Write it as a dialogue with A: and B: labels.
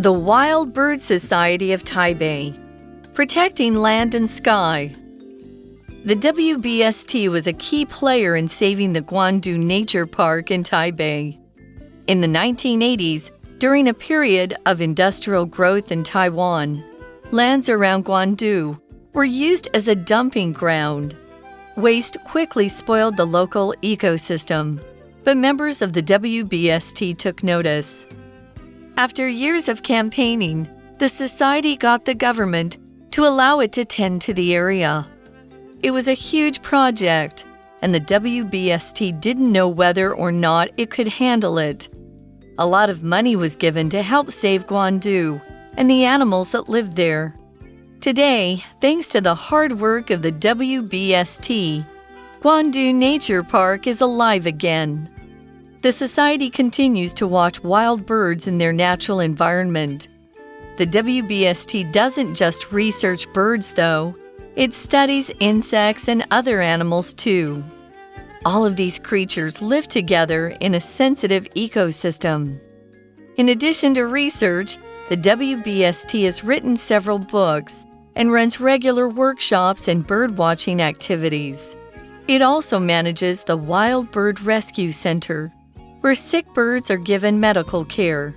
A: The Wild Bird Society of Taipei, Protecting Land and Sky. The WBST was a key player in saving the Guandu Nature Park in Taipei. In the 1980s, during a period of industrial growth in Taiwan, lands around Guandu were used as a dumping ground. Waste quickly spoiled the local ecosystem, but members of the WBST took notice. After years of campaigning, the society got the government to allow it to tend to the area. It was a huge project, and the WBST didn't know whether or not it could handle it. A lot of money was given to help save Guandu and the animals that lived there. Today, thanks to the hard work of the WBST, Guandu Nature Park is alive again. The society continues to watch wild birds in their natural environment. The WBST doesn't just research birds, though. It studies insects and other animals, too. All of these creatures live together in a sensitive ecosystem. In addition to research, the WBST has written several books and runs regular workshops and birdwatching activities. It also manages the Wild Bird Rescue Center, where sick birds are given medical care.